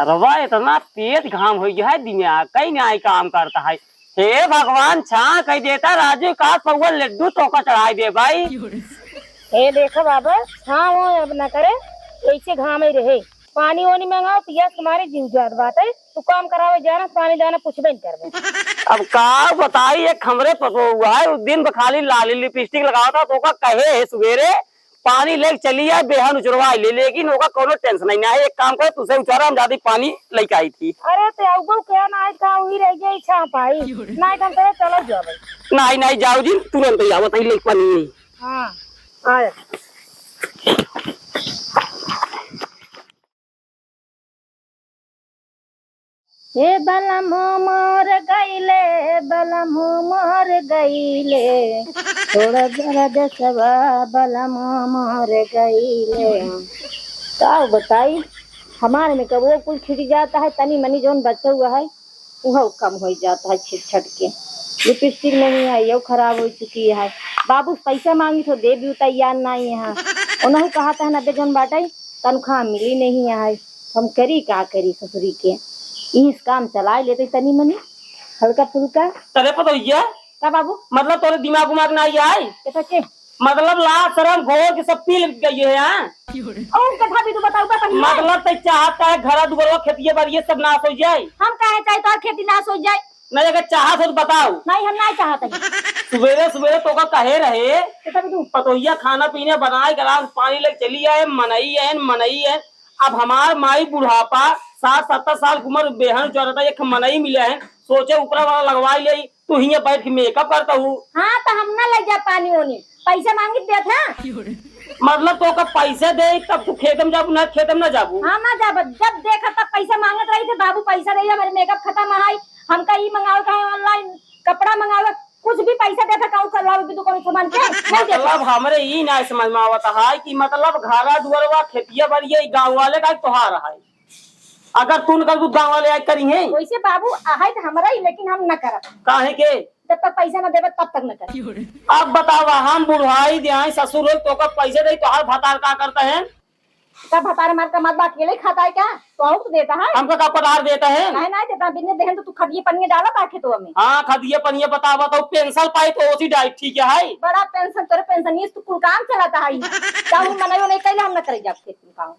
सरवा इतना तेज घाम हो गया है दिमाग कहीं नहीं काम करता है। हे भगवान छा कह देता राजू का पौवा लड्डू तो का चढ़ाई दे भाई। हे देखो बाबा हाँ वो अब न करे ऐसे घाम ही रहे पानी वानी मंगाओ पियास तुम्हारे जीव जात बात है तू काम करावे जाना पानी दाना कुछ नहीं कर। अब का बताई एक खमरे पसो हुआ है उस दिन खाली लाली लिपस्टिक लगाओ था तो का कहे है सवेरे पानी लेके चली है बेहन उचरवा ले लेकिन ओका कोनो टेंशन नहीं है। एक काम कर तुझसे उचारा हम ज्यादा पानी लेके आई थी। अरे तो आउगो क्या ना आज का वही रह गई छा पाई नहीं हम करे चलो जाओ नहीं नहीं जाओ जी तुरंत ही आवत ले पानी। हां आ हे बलम मोर गईले थोड़ा दर्द सवा बलम मोर गईले का बताई हमारे में कबो कुछ छिड़ जाता है तनी मनी जोन बचा हुआ है वह कम हो जाता है छिट छट के लिपस्टिक नहीं है ये खराब हो चुकी है। बाबू पैसा मांगी तो दे भी तैयार नहीं है उन्होंने कहा था ना जोन बाटाई तनख्वाह मिली नहीं है हम करी क्या करी ससुरी के इस काम चला लेते तनी मनी हल्का फुल्का तरे पता हुआ का बाबू मतलब तोरे दिमाग उमाग नहीं आई के मतलब लाज शर्म घोर के सब पी गई है यहाँ और कथा भी तू बताऊ का पहले मतलब तो चाहता है घर दुबरो खेतिए बार ये सब नाश हो जाए हम काहे चाहे तो खेती नाश हो जाए नहीं अगर चाहत हो तो बताओ। नहीं हम नहीं चाहते सवेरे सवेरे तो का कहे रहे पतोहिया खाना पीने बनाए गिलास पानी लेके चली आए मनई है। अब हमार माई बुढ़ापा 60-70 साल की उम्र बेहन चौरता एक मनई मिले है सोचे ऊपरा वाला लगवाई ले तू ही बैठ के मेकअप करता हूँ। हाँ तो हम ना लग जा पानी होनी पैसा मांगी दे था मतलब तो का पैसे दे तब तू खेतम जाबू ना खेतम ना जाबू। हाँ ना जाब जब देखा तब पैसा मांगत रही थे बाबू पैसा दे मेरे मेकअप खत्म है हमका ये मंगाओ का ऑनलाइन कपड़ा मंगाओ कुछ भी पैसा देता कहूँ कर लो भी दुकान सामान के मतलब हमरे ई ना समझ में आवत है कि मतलब घरा दुआरवा खेतिया बरिए गांव वाले का तोहार है अगर तू न कर गांव वाले आई करी है वैसे बाबू आहे तो हमारा ही लेकिन हम न करब काहे के जब तक पैसा न देवे तब तक न कर। अब बतावा हम बुढ़ाई दे ससुर तो का पैसे दे तो हर भतार का करता है का भतार मार का मत अकेले खाता है क्या तो देता है हमको का पटार देता है नहीं देता बिन्ने देहन तो तू खदिए पन्नी डाला ताकि तो हमें। हाँ खदिए पन्नी बतावा तो पेंशन पाई तो उसी डाइट ठीक है बड़ा पेंशन तेरे पेंशन ये तो कुल काम चलाता है क्या हम मनायो नहीं कैले हम न करे जाब खेती काम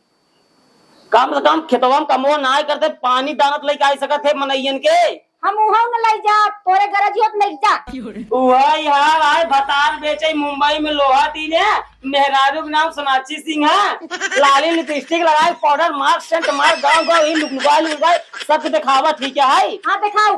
कम से कम खेतवा में कमो ना करते पानी दानत लेके आई सकत है मनैयन के हम उहा न ले जा तोरे गरजियत ले जा वही हाल आए भतार बेचे मुंबई में लोहा दी ने मेहरारू के नाम सोनाक्षी सिंह है लाली लिपस्टिक लगाए पाउडर मार सेंट मार गाँव ही लुकलुकाई सब दिखावा ठीक है। हाँ दिखाओ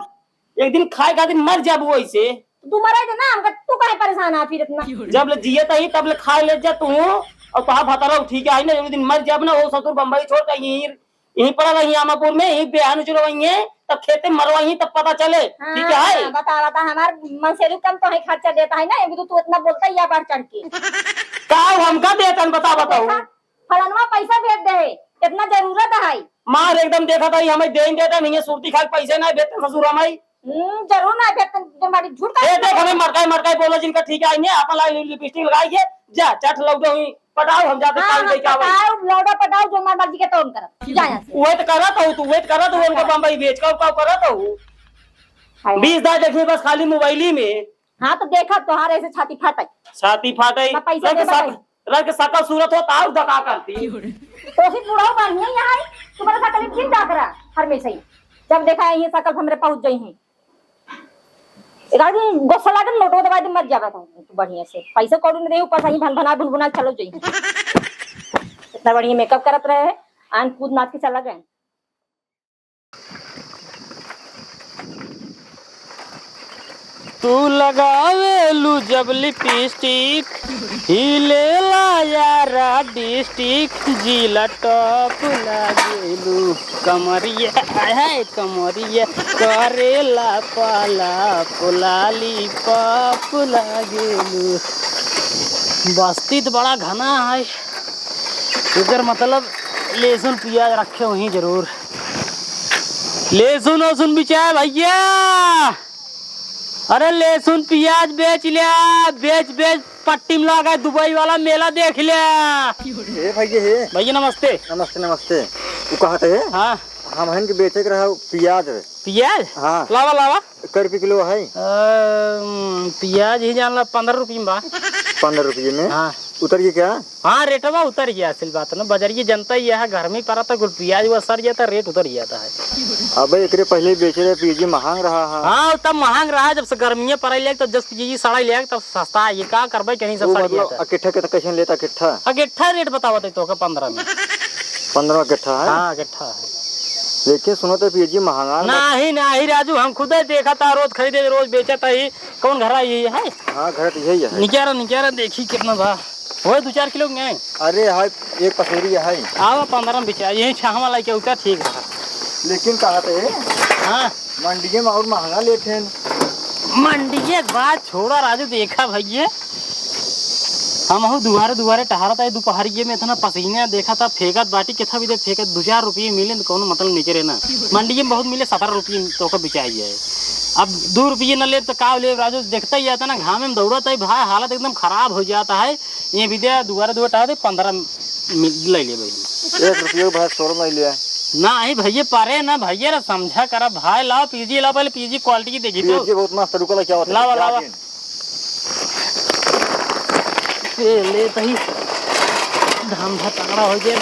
एक दिन खाए खातिर मर जाबू वैसे तू मरे थे ना हमका तू काहे परेशान आ फिर इतना जब ले जिये तही तब ले खाए ले जा तू और तुहार भतारा ठीक है ना एक दिन मर जाब ना वो ससुर बम्बई छोड़ कर यहीं पड़ा रही आमापुर में यहीं बेहन चुरवाई तब खेते मरवाई तब पता चले ठीक है। बता रहा था हमार मनसेरू कम तो है खर्चा देता है ना तू इतना बोलता है या बार चढ़ के का हमका देता बता बताओ फलनवा पैसा भेज दे इतना जरूरत है मार एकदम देखा था हमें दे देता नहीं सुरती खा पैसे ना देते ससुर हमारी जरूर ना भेजते तुम्हारी झूठ देख हमें मरकाई बोलो जिनका ठीक है अपन लिपस्टिक लगाइए जा चट लौटे हुई पटाओ हम जाते पानी दे के पटाओ लौड़ा पटाओ जो मार मर्जी के तोन कर जा यहां से वेट करत हो तू वेट करत हो उनको बम्बई बेच का करत हो 20 दा देखिए बस खाली मोबाइल ही में। हाँ तो देखा तोहार ऐसे छाती फाटे रख के सकल सूरत हो ताऊ धका करती तो फिर बुढ़ाओ बढ़िया यहां तुम्हारे सकल किन जा करा हमेशा ही जब देखा ये सकल हमरे पहुंच गई हैं गाड़ी गोसा लागन लोटो दवाई दे मर जाबा तू बढ़िया से पैसा कौड़ी न दे ऊपर सही भन भुनभुना चलो जई इतना बढ़िया मेकअप करत रहे आन कूद नाच के चला गए। तू लगावे लू जब लिपस्टिक हिले ला यारा डिस्टिक जिला टॉप लागेलू कमरिया है कमरिया करेला पाला पुलाली पाप लागेलू। बस्ती तो बड़ा घना है इधर मतलब लहसुन प्याज रखे वहीं जरूर लहसुन वसुन बिचाए भैया अरे लहसुन प्याज बेच लिया बेच पट्टी में लगा दुबई वाला मेला देख लिया। भैया नमस्ते। नमस्ते तू कहाँ थे? हाँ हम हन के बेचे के रहा प्याज। प्याज हाँ लावा लावा कै रुपये किलो है? प्याज ही जान ला 15 रुपये में बा। 15 रुपये में? हाँ उतर गया क्या? हाँ रेटवा उतर गया, असल बात ना बजरिए जनता ही है, घर में पड़ा था प्याज वो सर जाता रेट उतर जाता है। अब एकरे पहले बेचे रहे पीजी महंग रहा है। हाँ तब महंग रहा है, जब से गर्मी पड़े ले तब 10 पीजी सड़ा ले तब सस्ता है। ये का करबे कहीं सब सड़ गया था। अकेठा के कैसे लेता किट्ठा? अकेठा रेट बतावा तो का 15 में। 15 अकेठा है? हाँ अकेठा है। लेकिन सुनो तो पीजी महंगा नहीं राजू, हम खुद ही देखा था, रोज खरीदे रोज बेचा था। ही कौन घर यही है? हाँ घर यही है। निकारा देखी कितना भा वो 2-4 किलो में। अरे हाय एक पसेरी है आवा 15 में बेचा, यही छावा वाला के उतर ठीक है। लेकिन कहा थे हाँ मंडी में और महंगा लेते हैं। मंडी की बात छोड़ा राजू, देखा भैया हम हो दुआरे टहरा था दोपहरिये में, इतना पसीना देखा था, फेंकत बाटी कितना भी दे फेंकत 2-4 रुपये मिले तो कौन मतलब नहीं करे ना। मंडी में बहुत मिले 17 रुपये तो का बिचाई है। अब 2 रुपये न ले तो का ले राजू, देखता ही जाता ना घाम में दौड़ता है भाई, हालत एकदम खराब हो जाता है। ये भी दे दुआरे टहरा दे 15 ले ले भाई। 1 रुपये भाई 100 में लिया ना ही भैया पारे ना भैया रा समझा करा भाई। लाओ पीजी लाओ, पहले पीजी क्वालिटी की देखी तो बहुत मस्त रुका क्या होता है। लावा लावा ले तही धाम धा तगड़ा हो जाए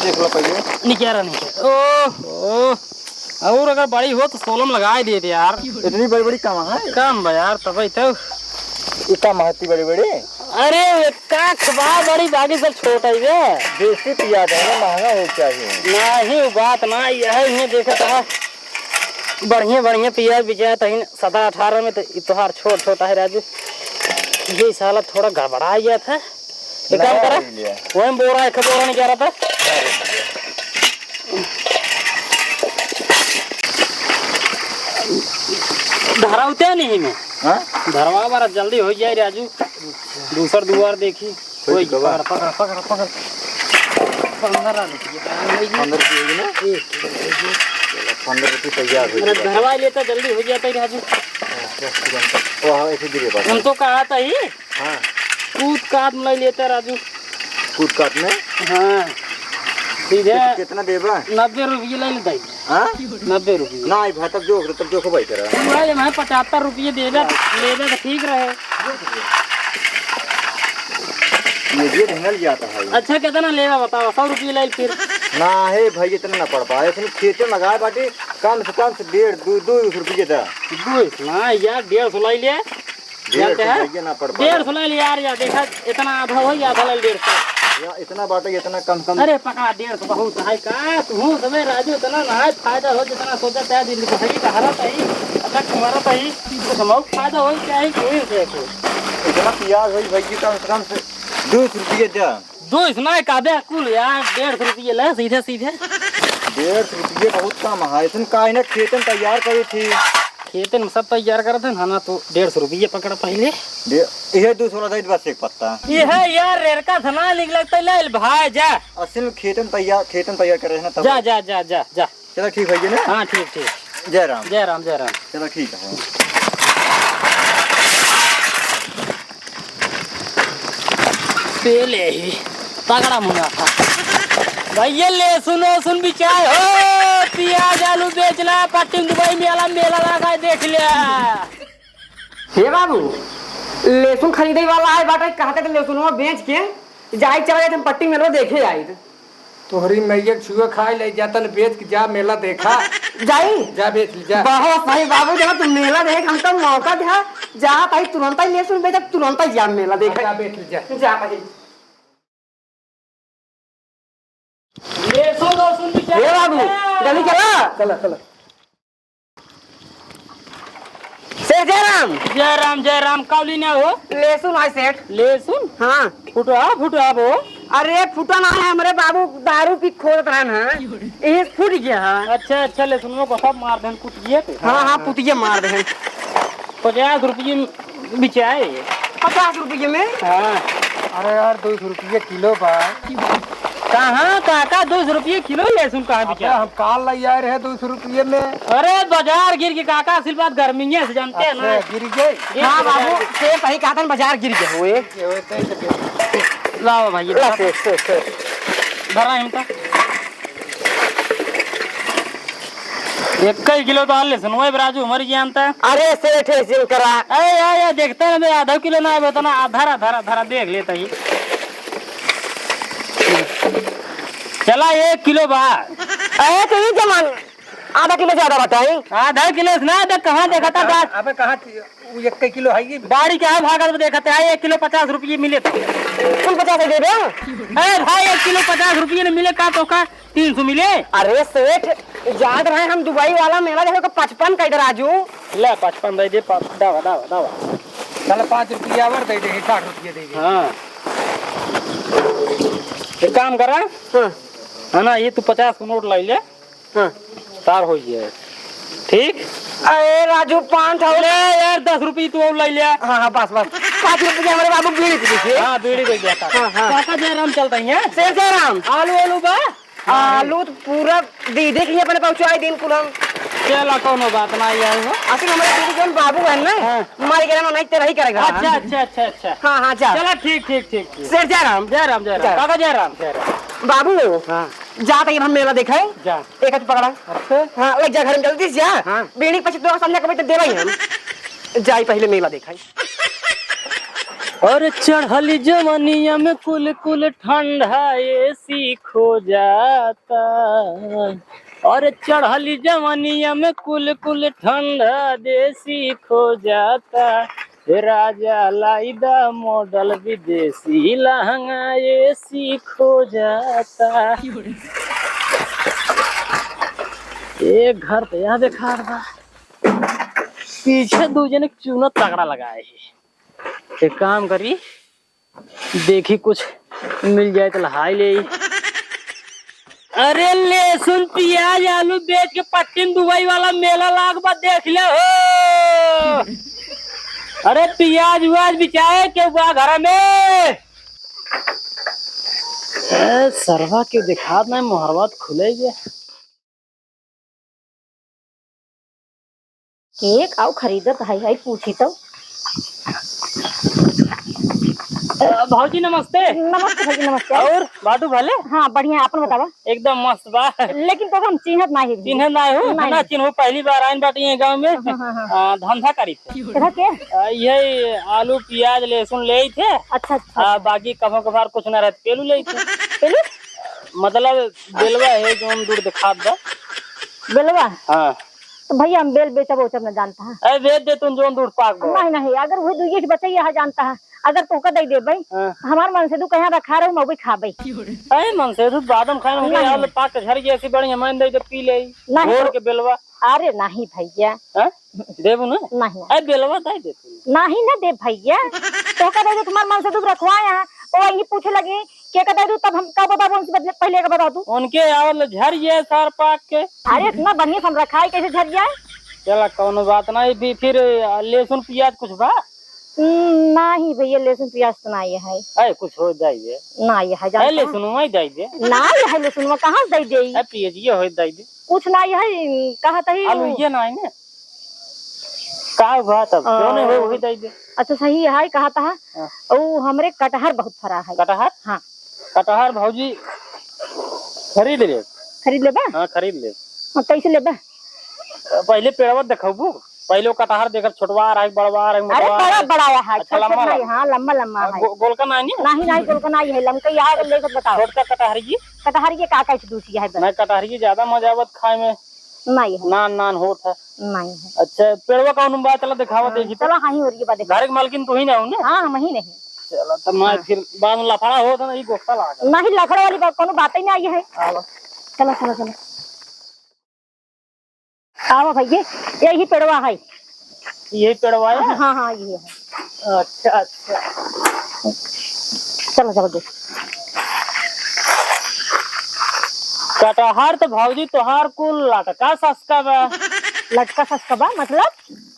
देख लो पहले निकारा ओह और अगर बड़ी हो तो 16 में लगा देते यार। इतनी बड़ी बड़ी कम है? कम बा यार तब तो इतना महती बड़ी बड़ी। अरे का खबा बड़ी बाकी सब छोटा ही है। देसी प्याज है महंगा हो चाहिए। नहीं बात ना यह देखा था बढ़िया प्याज बिचा था 17-18 में, तो तुहार छोटा है राजू। ये साला थोड़ा गड़बड़ा गया था। एक काम करा वही बोरा एक बोरा नहीं क्या रहा था। धरा उते नहीं में धरवा बारा जल्दी हो जाए राजू। दूसर दुआर देखी कोई पकड़ 15 रुपये तैयार हो रुपये धरवा लेता जल्दी हो जाता है राजू। हम तो कहा था ही कूद काट में लेता राजू। कूद काट में? हाँ सीधे कितना देबा? 90 रुपये ले लेता है। 90 रुपये ना भाई तब जो भाई तेरा मैं 75 रुपये दे दे तो ठीक रहे। ये ढंगल जाता है। अच्छा कितना लेगा बताओ? 100 रुपये ले फिर। ना है भाई इतना ना पड़ पाए, खेते में लगाए बाटी कम से 1.5-2 रुपये था। ना यार 150 ले लिया, 150 ले लिया यार। देखा इतना आधा हो गया, आधा ले 150 इतना बाटे इतना कम। अरे पकड़ा 150 बहुत है का तू समय राजू, इतना ना फायदा हो जितना सोचा था। दिन को सही कहा था ही अच्छा तुम्हारा सही तो फायदा हो चाहे कोई इतना प्याज हो भाई कम से कम 2 रुपये था। 2 ना कादे कुल यार 150 रुपये ले सीधे 1.5 रुपये बहुत कम है। इसने काहे ना खेतन तैयार करी थी, खेतन में सब तैयार करते हैं ना, तो 150 रुपये पकड़ा पहले। यह 216 था बस एक पत्ता। ये है यार रेर का धना लिख लगता है ले भाई जा। असल में खेतन तैयार कर रहे हैं तब। जा चलो ठीक है ना। हाँ ठीक जय राम। चलो ठीक है। पहले ही तगड़ा मुनाफा भैया। लहसुन बिचाए हो, प्याज आलू बेचना, पट्टी दुबई मेला लगा देख लिया। हे बाबू लहसुन खरीदे वाला है बाटा, कहते थे लहसुन बेच के जाए चला जाए पट्टी मेला देखे आई। तोहरी मैया छुआ खाए ले जाता बेच के जा मेला देखा जाई जा बेच ली जा। बहुत सही बाबू, जब तुम मेला देख हम तो मौका दिया जा भाई, तुरंत ही लहसुन बेचा, तुरंत ही जा मेला देखा। जा बेच ली जा भाई। लहसुन हे बाबू जल्दी चला। जय राम काउली ना हो लहसुन है सेठ। लहसुन हाँ फुटा वो। अरे फूटा ना है, हमारे बाबू दारू पी खोद रहे हैं, ये फूट गया है। अच्छा लहसुन को सब मार दें कुटिए। हाँ पुतिये मार दे। 50 रुपये बिचाए। 50 रुपये में? हाँ अरे यार 200 रुपये किलो बा। कहाँ काका 200 रुपये किलो लहसुन कहाँ अबे बिका? हम काल ले आए रहे 200 रुपये में। अरे बाजार गिर के काका असल बात गर्मी है से जानते हैं ना। अच्छा, गिर गए। हाँ बाबू से सही कहा था बाजार गिर गए हुए। ये होते हैं तो लाओ भाई ला से धरा हिमता 1 किलो तो लहसुन वही राजू मर जानता है। अरे सेठ ऐसे करा अरे देखते हैं ना आधा किलो ना है ना धरा धरा धरा देख लेता ही। चला 1 किलो बाहर। अरे तो ये जमान आधा किलो ज्यादा बताई। आधा किलो ना देख कहाँ देखा था बात। अबे कहाँ 1 किलो है ये? गाड़ी क्या है भागा देखा था 1 किलो 50 रुपये मिले थे। तुम 50 दे दे। अरे भाई 1 किलो 50 रुपये ने मिले का तो का 300 मिले। अरे सेठ याद रहे हम दुबई वाला मेला देखो 55 का इधर आजू। ले 55 दे दे दावा दावा दावा। चल 5 रुपया और दे दे 60 रुपये दे दे। हाँ एक काम करा है ना ये तू 50 का नोट लाई ले। हाँ तार हो जाए ठीक। अरे राजू 5 अरे यार 10 रुपये तू और लाई ले। हाँ हाँ बस बस 5 रुपये हमारे बाबू बीड़ी पी लीजिए। हाँ बीड़ी दे दिया हाँ, हाँ। काका जयराम चलता है। सेठ जयराम आलू आलू बा आलू तो पूरा दीदी के लिए अपने पहुंचाए दिन कुल हम। चला कोनो बात ना यार हो। असल हमारे दीदी जो बाबू है ना हमारे घर में नहीं तेरा ही करेगा। अच्छा अच्छा अच्छा अच्छा हाँ हाँ चल चला ठीक ठीक ठीक ठीक। सेठ जयराम जयराम जयराम काका जयराम जयराम। बाबू हाँ जा तक हम मेला देखा है जा। एक हाथ पकड़ा। अच्छा हाँ लग जा घर में जल्दी से जा। हाँ। बीड़ी पची दो समझा कभी तो दे भाई हम जाई पहले मेला देखा और चढ़ली जवनिया में कुल कुल ठंडा एसी खो जाता। और चढ़ली जवनिया में कुल कुल ठंडा देसी खो जाता। राजा लाइदा मॉडल विदेशी लहंगा एसी खो जाता। एक घर तो यहाँ देखा रहा पीछे दूजे ने चूना तगड़ा लगाए है। एक काम करी देखी कुछ मिल जाए तो लहाई ले। अरे लहसुन प्याज आलू बेच के पट्टीन दुबई वाला मेला लाग बा देख ले हो। अरे प्याज व्याज बिचाए क्यों बा घर में। सरवा क्यों दिखा ना मोहरबात खुले गए। एक आओ खरीदत है पूछी तो। भाजी नमस्ते। नमस्ते भाई नमस्ते। और बाटू भले हाँ बढ़िया अपन बतावा। एकदम मस्त बा। लेकिन तो हम चिन्हत नहीं है। चिन्ह ना हो नहीं। ना चिन्ह पहली बार आइन बाटी है गांव में। हाँ। धंधा करी थे तरह के ये आलू प्याज लहसुन ले थे। अच्छा अच्छा बाकी कभो कभार कुछ ना रहते पेलू ले थे। पेलू मतलब बेलवा है जो हम दूर दिखा दो। बेलवा हाँ तो भैया हम बेल बेचब ओचब न जानता है। अरे भेज दे तुम जो दूर पाक दो। नहीं नहीं अगर वही दुइये बच्चे यहाँ जानता है अगर तोका दे दे भाई हमार मन से तू कहीं रखा रहे मैं भी खा भाई। अरे मन से तो बादम खाए होंगे यार पाक के झर जैसी बढ़िया मन दे तो पी ले नहीं घोर के बेलवा। अरे नहीं भैया देबू ना। नहीं अरे बेलवा दे दे तू। नहीं ना दे भैया तोका दे दे तुम्हारे मन से तू रखवाए हैं और यही पूछे लगे क्या का दे दू तब हम का बताबो उनसे पहले का बता दू। उनके आवल झर ये सार पाक के। अरे इतना बढ़िया हम रखा है कैसे झड़ जाए। चला कौनो बात नहीं भी फिर लहसुन प्याज कुछ बा। नहीं भैया लहसुन प्याज तो नहीं है। अरे कुछ हो जाइए नहीं है अरे लहसुन में दे दे। नहीं है लहसुन में कहाँ दे दे अरे प्याज ये हो दे दे। कुछ नहीं है कहा था आलू ये नहीं ने का बात अब क्यों नहीं हो वही दे दे। अच्छा सही है कहा था वो हमरे कटहर बहुत फरा है। कटहर हाँ कटहर भौजी खरीद ले। खरीद लेबा। हाँ खरीद ले। हाँ कैसे लेबा। पहले पेड़वा देखबू पहले वो कटहर देखकर छोटवा रहा है बड़वा रहा है अरे बड़ा बड़ा है अच्छा, लम्बा नहीं हाँ लंबा लंबा है। गोलका नहीं नहीं नहीं गोलका नहीं है लमका यहाँ लेकर बताओ। छोटका कटहर की कटहर के काका से दूसरी है नहीं कटहर की ज्यादा मजा आवत खाए में। नहीं है नान नान होत है। नहीं है। अच्छा पेड़वा कौन बात चला दिखावा देखी चलो हाँ ही और ये बात घर के मालकिन तू ही ना हो ना। हाँ हम ही नहीं। चलो तो मैं फिर बाद में लफड़ा हो तो नहीं गोफ्ता लगा नहीं लखड़ा वाली बात कोनो बात ही नहीं आई है। चलो चलो चलो आओ भैया यही पेड़वा है। यही पेड़वा है। हाँ हाँ ये है। अच्छा अच्छा चलो चलो देख कटहर तो भौजी तोहार कुल लटका सस्ता बा। लटका सस्ता बा मतलब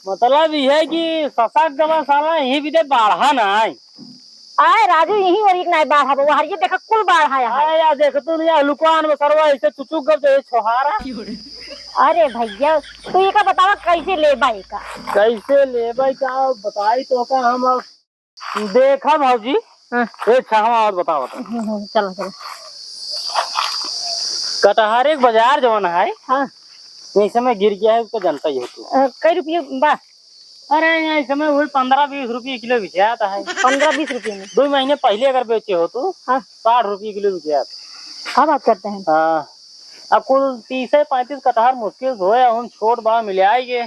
मतलब ये है कि ससा गवा साला यही भी दे बाढ़ा ना आए राजू यही और एक नाई बाढ़ है वो हर ये देखा कुल बाढ़ है यहाँ। अरे यार देख तू यार लुकान में सरवा ऐसे चुचुक कर दे छोहारा। अरे भैया तू ये का बतावा कैसे ले बाई का। कैसे ले भाई का बताई तो का हम देखा भाजी। हाँ। एक छावा और बताओ चलो चलो। कटहर एक बाजार जवन है हाँ इस समय गिर गया है उसको जानता ही हो तू। कई रुपये बा। अरे यहाँ इस समय वही 15-20 रुपये किलो बिचाता है। 15-20 रुपये में। 2 महीने पहले अगर बेचे हो तो हाँ 60 रुपये किलो बिचाता। क्या बात करते हैं। हाँ अब कुल 30-35 कटहर मुश्किल हो हम छोट बड़ा मिले आएंगे।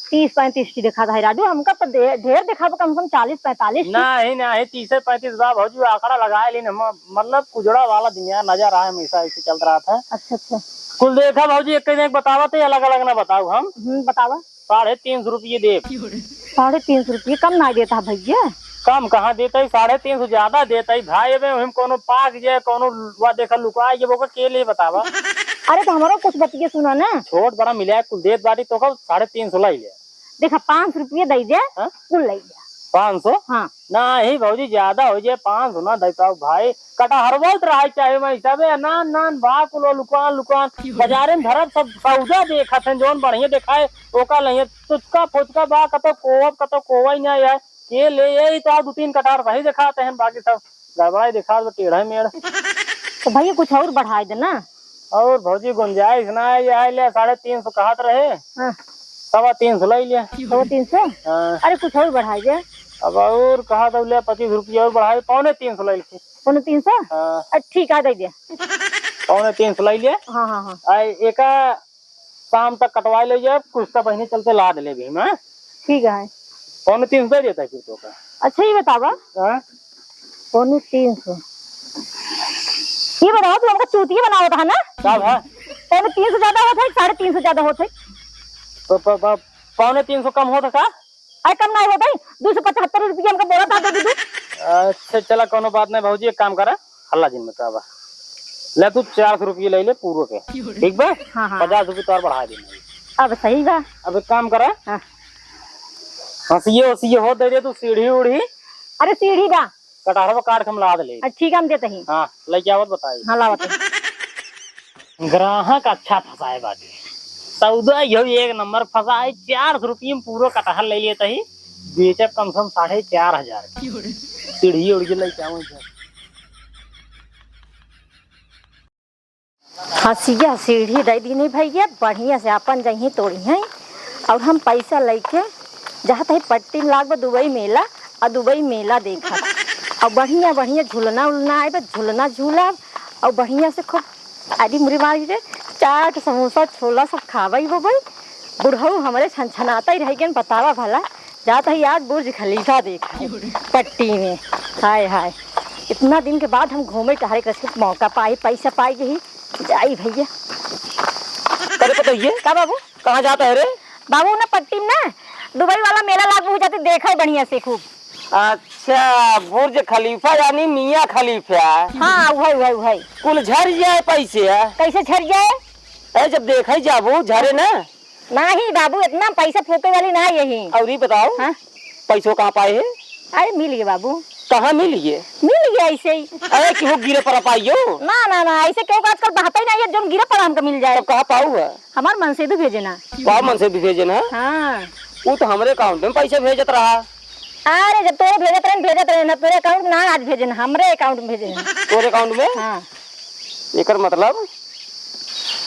30-35 की देखा था राजू हमका तो ढेर देखा तो कम से कम 40-45। नहीं 30-35 बार भाजी आंकड़ा लगाए लेकिन मतलब कुजड़ा वाला दुनिया नजर आया हमेशा ऐसे चल रहा था। अच्छा अच्छा कुल देखा भाजी एक बतावा थे अलग अलग ना बताओ हम। बतावा। 350 रुपये दे। 350 रुपये कम ना देता भैया। कम कहाँ देता है 350 ज्यादा देता है भाई। अब हम कोनो पाक जाए कोनो देखा लुकाए ये वो के लिए बतावा। अरे तो हमारा कुछ बतिए सुना ना। छोट बड़ा मिला कुल देत बाटी तो 350 लाई ले। देखा 5 रुपये दे दे कुल लाई दे। 500 हाँ नहीं भाजी ज्यादा हो जाए 500 ना दे पाओ भाई। कटहर बहुत रहा चाहे मैं हिसाबे नान नान भाग कुल लुकान लुकान बाजारे में धरब सब सौदा देखा थे जोन बढ़िया दिखाए ओका लइए तुचका फुचका बा कतो कोवा ही नहीं है के ले ये तो 2-3 कटहर वही दिखाते हैं बाकी सब गड़बड़ा दिखा तो टेढ़ा मेड़। तो भैया कुछ और बढ़ा दे ना। और भौजी गुंजाइश ना है ये ले 350 कहत रहे। हाँ 350 लाई लिया। 350। हाँ अरे कुछ और बढ़ा दे। अब और कहा तो ले 25 रुपये और बढ़ाए 350 लाई ली। 350। हाँ ठीक है दे दे। 350 लाई लिया। हाँ हाँ हाँ एक शाम तक कटवा ले जाए कुछ तो बहने चलते लाद ले भी मैं। ठीक है 350 दे देता है फिर तो का। अच्छा ये बतावा। हाँ 350 ये बताओ तू हमका चूतिया बनाओ था ना। सब है 350 ज्यादा होता है 350 ज्यादा होता है। तो 350 कम होता का। अरे कम नहीं होता है 275 रुपये हमका बोला था दे दे। अच्छा चला कोनो बात नहीं भाजी एक काम करा हल्ला दिन में काबा ले तू 400 रुपये ले ले पूरे के ठीक बा। हाँ हाँ 50 रुपये तो और बढ़ा देना। अब सही बा। अब एक काम करा हाँ। हंसिए हो दे दे तू सीढ़ी उड़ी अरे सीढ़ी बा कटहर काट के हम लाद ले। ठीक है हम देते हैं। हाँ लेके आवत बताई। हाँ लावत ग्राहक अच्छा फंसाए बाजी सौदा यही एक नंबर फंसा है। 400 रुपये में पूरा कटहर ले लेता ही बेचे कम से कम 4,500 सीढ़ी उड़ के लेके आऊँ। हंसिया सीढ़ी दे दी नहीं भैया बढ़िया से अपन जही तोड़ी है और हम पैसा लेके जहाँ तही पट्टी लाग दुबई मेला और दुबई मेला देखा और बढ़िया बढ़िया झूलना उलना आए झूलना झूला और बढ़िया से खूब आदि मुरी मारी रे चाट समोसा छोला सब खावाई हो भाई। बुढ़ऊ हमारे छनछनाता ही रह गया बतावा भला जाता ही आज बुर्ज खलीफा देखा पट्टी में। हाय हाय इतना दिन के बाद हम घूमे टहरे के मौका पाई पैसा पाई यही जाई भैया। करे पता ये का बाबू कहाँ जाता है रे। बाबू ना पट्टी में ना दुबई वाला मेला लागू हो जाते देखा है बढ़िया से खूब। अच्छा बुर्ज खलीफा यानी मियाँ खलीफा। हाँ वही कुल झर जाए पैसे कैसे झड़ जाए। जब देखा जाबू झरे ना। नहीं बाबू इतना पैसा फूके वाली ना यही। और ये बताओ हाँ? पैसों कहाँ पाए है। अरे मिल गए बाबू। कहाँ मिल गए। मिल गया ऐसे ही। अरे क्यों गिरे पर पाइयो। ना ऐसे क्यों आजकल बहाता ही नहीं है जो गिरा पड़ा हमको मिल जाए। तो कहाँ पाऊ है हमारे मन से भी भेजे ना। मन से भी भेजे ना। हाँ वो तो हमारे अकाउंट में पैसे भेजत रहा। अरे जब तोरे भेजत रहे ना तेरे अकाउंट ना आज भेजे ना हमरे अकाउंट में भेजे ना। तोरे अकाउंट में। हाँ एकर मतलब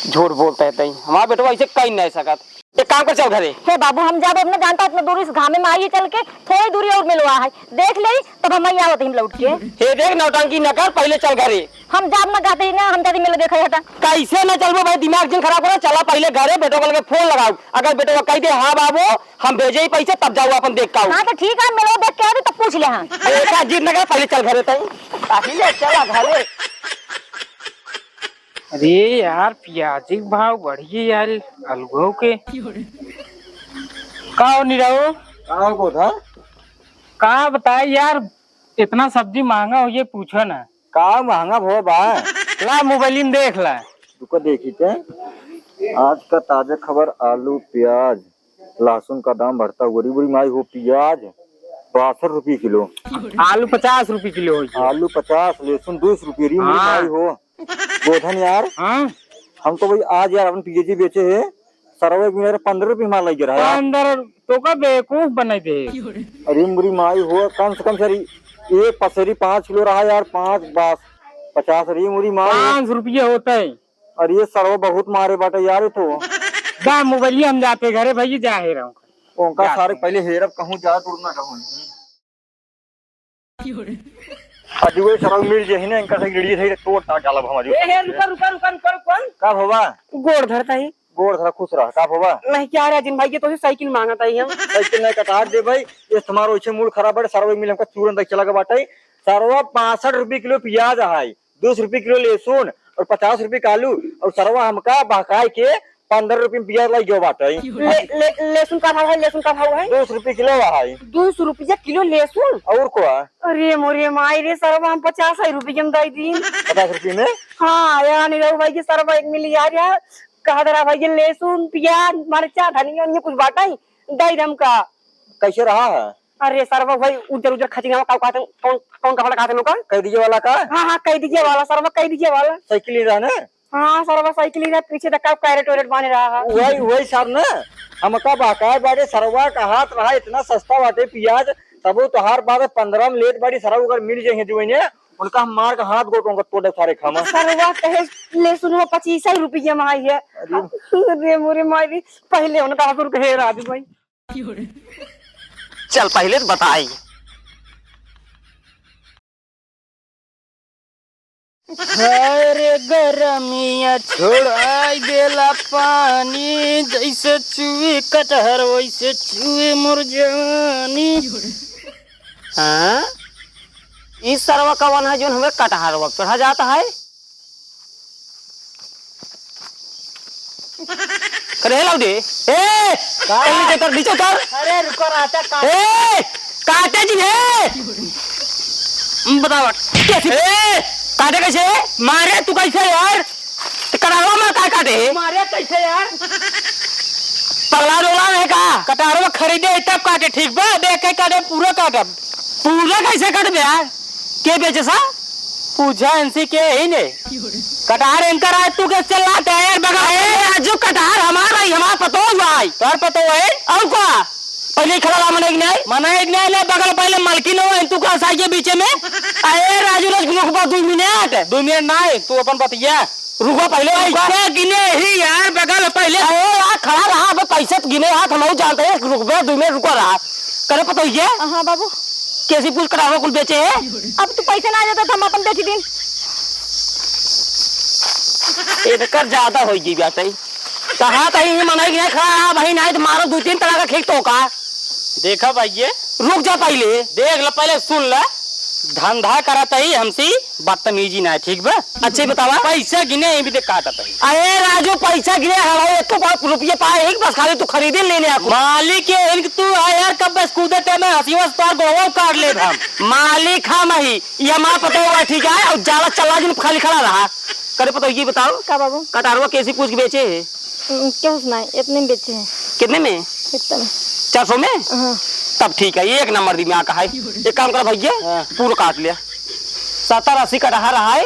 झूठ बोलता है हमारा बेटा ऐसे कहीं नहीं सकत। एक काम कर चल घरे। हे बाबू हम जब अपने जानता इतना दूर इस घामे में आइए चल के थोड़ी दूरी और मिलवा है देख ले तब हम यहाँ होते लौट के। हे देख नौटंकी न कर पहले चल घरे। हम जाब ना गाते ना हम जाते मिले देखा था। कैसे न चलबो भाई दिमाग जिन खराब करो चला पहले घरे बेटो के फोन लगाओ अगर बेटो कह दे हाँ बाबू हम भेजे ही पैसे तब जाओ अपन देख का। हाँ तो ठीक है मिलो देख के तब पूछ ले। हाँ बेटा जिद न कर पहले चल घरे तई चला घरे। अरे यार प्याजी के भाव बढ़िए यार अलगो के का नहीं रहो कहाँ को था कहा बताए यार इतना सब्जी महंगा हो ये पूछो ना। का महंगा भो बा। ला मोबाइल में देख ला रुको देखी थे आज का ताजा खबर आलू प्याज लहसुन का दाम बढ़ता बुरी बुरी माई हो प्याज 62 रुपये किलो। आलू 50 रुपये किलो हो। आलू 50, लहसुन 20 रुपये। री मुरी हाँ। भाई हो गोधन यार, हाँ हम तो भाई आज यार अपन पीएजी बेचे है सरवे मेरे 15 रुपये माल लग रहा है। अंदर तो का बेवकूफ बने थे। अरे मुरी माई हो कम से कम सर एक पसेरी 5 किलो रहा यार, 5 बास 50 री मुरी माई। 5 रुपये होता है। अरे ये सरवा बहुत मारे बाटे यार ये तो। जा मोबाइल हम जाते घरे भाई जा हे रहा हूँ। उनका सारे पहले हेरब कहूँ जा दूर ना कहूँ अजी वो सरव मिल जे है ना इनका से गिड़ी थे तोड़ ता डालब हमारी। ए रुका रुका रुका रुका रुका का होवा गोड़ धरता है गोड़ थोड़ा खुश रहा का होवा। नहीं क्या रहा जिन भाई के तो साइकिल मांगता है हम साइकिल नहीं कटार दे भाई ये तुम्हारा ओछे मूड खराब है। सरवे मिल हमका चूरन तक चला के बाटे। सरवा 65 रुपये किलो प्याज है, 20 रुपये किलो लहसुन और 50 रुपये आलू और सरवा हमका बहकाय के 15 रुपये में प्याज लग गयो बाटे। लहसुन का भाव है, लहसुन का भाव है 200 रुपये किलो है 200 रुपया किलो लहसुन। और को अरे मोरे माई रे सरवा हम 50 रुपये में दे दी। 50 रुपये में। हाँ यार नहीं रहो भाई के सरवा 1 मिली यार यार कहा दरा भाई ये लहसुन प्याज मरचा धनिया ये कुछ बाटा ही दे दम का कैसे रहा है। अरे सरवा भाई उधर उधर खचिंगा का कहते कौन कौन कपड़ा कहते लोग कह दीजिए वाला का। हाँ हाँ कह दीजिए वाला सरवा कह दीजिए वाला। साइकिल ही रहा ना। हाँ सरवा साइकिल ही पीछे तक कैरेट वैरेट बांध रहा है। वही वही साहब ना हमका बहकाय बाटे सरवा का हाथ रहा इतना सस्ता बाटे प्याज तबो तो हर बार 15 में लेट बाड़ी सरव अगर मिल जाए जो इन्हें उनका हम मार का हाथ गोटों तोड़े सारे खामा। सरवा कहे लहसुन वो 25 रुपये में आई है। अरे मोरे माई पहले उनका हसुर कहे राजू भाई चल पहले तो बताई। अरे गरमिया छोड़ाई देला पानी जैसे चुए कटहर वैसे चुए मोर जवानी। हाँ इस सरवा कवन है जो हमें कटहर वक्त चढ़ा जाता है। करे लाउडे ए नीचे उतर। अरे रुको राजा का ए काटे जी है बताओ कैसे काटे कैसे मारे तू कैसे यार कटारवा में काय काटे मारे कैसे यार पगला डोला है का कटारवा खरीदे तब काटे ठीक बा देख के काटे पूरा काटब। पूरा कैसे कट दे यार के बेचे सा पूछा इनसे के ही ने कटार इनका राय तू कैसे चलाते है यार बगा है जो कटार हमारा ही हमारा पतो भाई तोर पतो है और क्या पहले खड़ा ला मने नहीं मना एक नहीं ले बगल पहले मालकिन हो तू का साइए बीच में। अरे राजू लोग रुक बा 2 मिनट 2 मिनट नहीं तू अपन बतिया रुको पहले पैसे गिने ही यार बगल पहले। अरे यार खड़ा रहा अब पैसे तो गिने हाथ हम जानते हैं रुक बे 2 मिनट रुको रहा करे पता ये। हाँ बाबू कैसी पूछ कटारो कुल बेचे है अब तू पैसे ना आ जाता तो हम अपन बेच दिन। इधर ज्यादा हो गई बात है कहा कहीं मना नहीं खड़ा भाई नहीं तो मारो 2-3 तरह का खेत तो का देखा भाई ये रुक जा पहले देख ल पहले सुन ल धंधा करता ही हमसे बदतमीजी ना ठीक बा। अच्छे बतावा पैसा गिने भी दे काटता ही। अरे राजू पैसा गिने हमारे एक तो 5 रुपये पाए एक बस खाली तू खरीदे लेने आपको मालिक है इनके तू है यार कब बस कूदते में हसीवा तोर गोवा काट ले हम मालिक हम ही ये हमारा पता होगा ठीक है और ज्यादा चला जिन खाली खड़ा रहा करे पता ये बताओ का बाबू कटारवा कैसी पूछ के बेचे है क्यों सुनाए इतने में बेचे हैं कितने में इतने में 400 में हाँ तब ठीक है एक नंबर दी में आका है एक काम करो भैया पूरा काट लिया 70-80 कटहा रहा है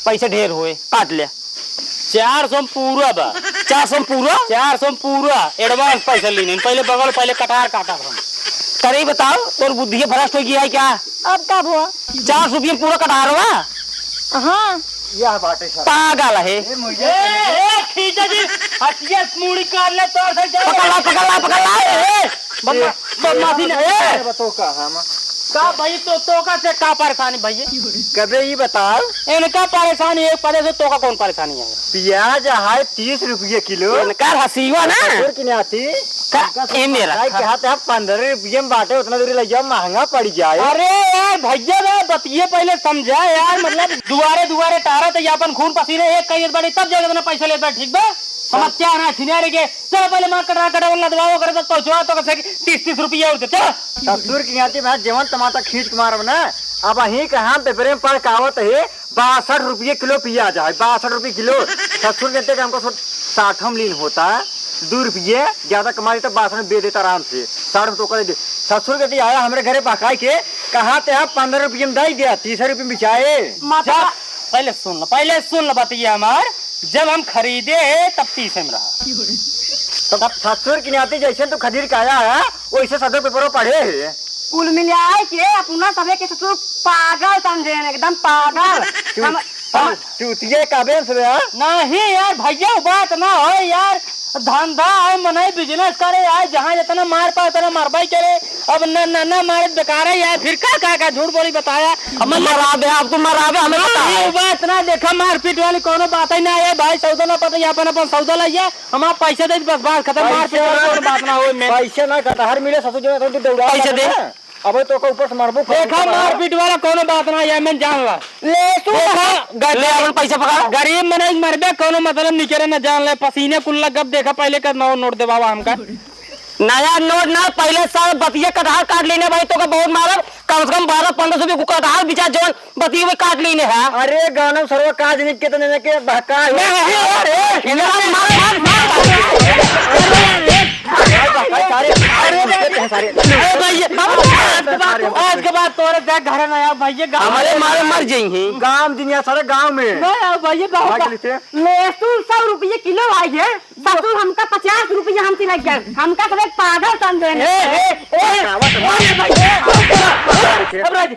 पैसे ढेर हुए काट लिया 400 पूरा बा 400 पूरा 400 पूरा एडवांस पैसा लेने पहले बगल पहले कटार काटा हम करे बताओ और बुद्धि भ्रष्ट हो गया है क्या अब कब हुआ 400 रुपये पूरा कटा रहा हाँ यह बाटे सर पागल है खींचा जी हथिया मूड़ी काट ले तो पकड़ ला बदमाशी नहीं बतो का हम का भाई तो का से का परेशानी भैया कबे ये बताओ इनका परेशानी एक परे से तो का कौन परेशानी है प्याज है 30 रुपये किलो इनका हसीवा ना किने आती ये मेरा के हाथ 15 रुपये में बाटे उतना दूरी लग जाओ महंगा पड़ जाए। अरे यार भैया ना बतिए पहले समझा यार मतलब दुआरे तारा तो अपन खून पसीने एक कई बड़ी तब जाके अपना पैसा लेता ठीक बा हम क्या ना छिनारे के चलो पहले मां कटा वाला दबाओ करे तो पहुंचवा तो कैसे 30 रुपये और दे चल ससुर की आती मैं जीवन टमाटर खींच के मारब ना अब अही कहा पेपर में पढ़ कावत है 62 रुपये किलो प्याज है 62 रुपये किलो। ससुर कहते कि हमको 60 लीन होता है 2 रुपये ज्यादा कमा देता 62 में बेच देता आराम से 60 में तो कर ससुर के दी आया हमारे घरे पकाई के कहा ते आप 15 रुपये में दे दिया 30 रुपये में बिचाए। जा, पहले सुन लो बतिया हमार। जब हम खरीदे तब 30 में रहा। तब ससुर की नाते जैसे तो खदीर का आया है वैसे सदर पेपर पढ़े है। कुल मिलाए के अपना सबे के ससुर पागल समझे एकदम पागल। चूतिए काबे से नहीं यार भैया बात ना हो यार, धंधा है मनाई बिजनेस करे यार, जहाँ जितना मार पाए उतना मारबाई करे। अब न मारे बेकार है यार, फिर का झूठ बोली बताया हमें मराबे आपको मराबे हमें पता है। नहीं बात ना देखा मारपीट वाली कोनो बात ही ना है भाई। सौदा ना पता अपन अपन सौदा लाइए, हमारा पैसे दे बस बात खत्म। मारपीट वाली कोनो बात ना हो। पैसे ना कटहर मिले ससुर जो तो दौड़ा पैसे दे। अब तो को ऊपर से मारबो। देखा मारपीट वाला कोनो बात ना है, मैं जान ला ले तू ले अपन पैसा पकड़। गरीब मने मरबे कोनो मतलब निकले न जान ले। पसीने कुल्ला गप देखा पहले का नोट दे बाबा हमका। नया नोट ना पहले साल बतिया कटहल काट लेने भाई तो का बहुत मारब। कम से कम 12-15 रुपये को कटहल बिचा जवन बतिया में काट लेने है। अरे गाना सर्व काज निक के तने के बहका आज के बाद तोरे जा घर ना आया भैया। हमारे मारे मर जाएंगे गांव दुनिया सारे गांव में भैया लहसुन 100 रुपये किलो आई है। ससुर हमका 50 रुपये हमसे लग गए। हमका सब एक पागल समझे। अब राज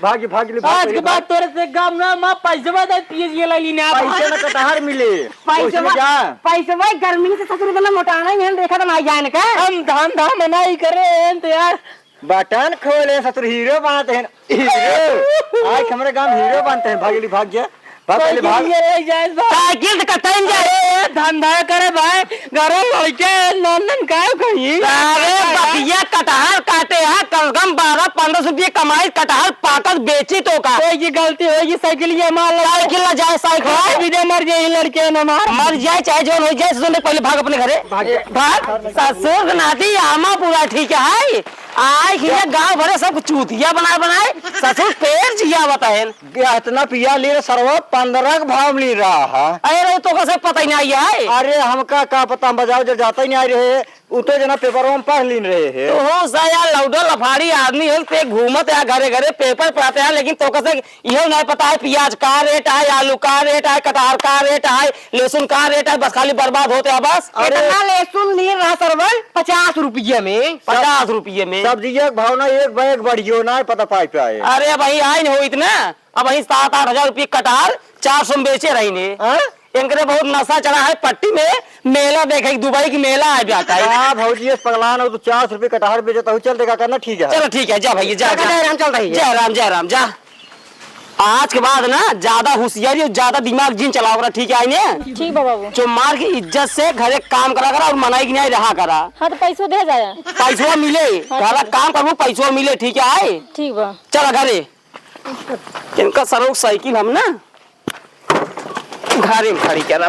भागी आज के बाद तोरे से गांव ना मां पैसे दे पिए लाई ना पैसे ना कटहर मिले। पैसे भाई गर्मी से ससुर इतना मोटाना ही है। देखा तो ना जाने का हम धंधा मनाई करे तो यार बटन खोले ससुर हीरो बनाते हैं। हीरो आज हमारे गांव हीरो बनते हैं। भाग गया साइकिल से कतन जाए धंधा करे भाई। घर लड़के नंदन का कहीं अरे बतिया कटहल काटे है कम से कम 12-15 रुपये कमाई। कटहल पाकर बेची तो का कोई गलती होगी साइकिल ये मार साइकिल ना जाए साइकिल मर जाए लड़के न मर जाए चाहे जो हो जाए। सुन पहले भाग अपने घरे भाग। ससुर नाती आमा पूरा ठीक है। आए गाँव भरे सब चूतिया बनाए ससुर पेड़ जिया बताए इतना पिया ले सरवा 15 का भाव मिल रहा है। अरे तो कैसे पता ही नहीं है। अरे हमका का पता बाजार जब जाता ही नहीं आ रहे वो तो जना पेपर में पढ़ ली रहे हैं। तो हो सा यार लौडो लफाड़ी आदमी है पे घूमत है घरे घरे पेपर पढ़ाते हैं। लेकिन तो कैसे यह नहीं पता है प्याज का रेट है, आलू का रेट है, कटहल का रेट है, लहसुन का रेट है। बस खाली बर्बाद होते हैं बस। लहसुन ले रहा सरवर 50 रुपये में 50 रुपये में सब्जी एक भाव ना एक बैग बढ़ियो ना पता पाई पे आए। अरे भाई आई हो इतना अब वही 7-8 हजार रुपये कटहल 400 में बेचे रही इनके बहुत नशा चढ़ा है। पट्टी में मेला देखे दुबई की मेला है जाता है। भौजी पगलान हो तो 400 रुपये कटहर बेचता हूँ। चल देखा करना ठीक है। चलो ठीक है जा भैया जा राम चल रही है। जय राम जा। आज के बाद ना ज्यादा होशियारी और ज्यादा दिमाग जिन चलाओ करा ठीक है ने। ठीक बाबू जो मार की इज्जत से घरे काम करा करा और मनाई की नहीं रहा करा। हाँ तो पैसों दे जाए। पैसों मिले घरा काम करूँ पैसों मिले ठीक है। ठीक बा चला घरे इनका सरोग साइकिल हम ना घरे में खड़ी करा।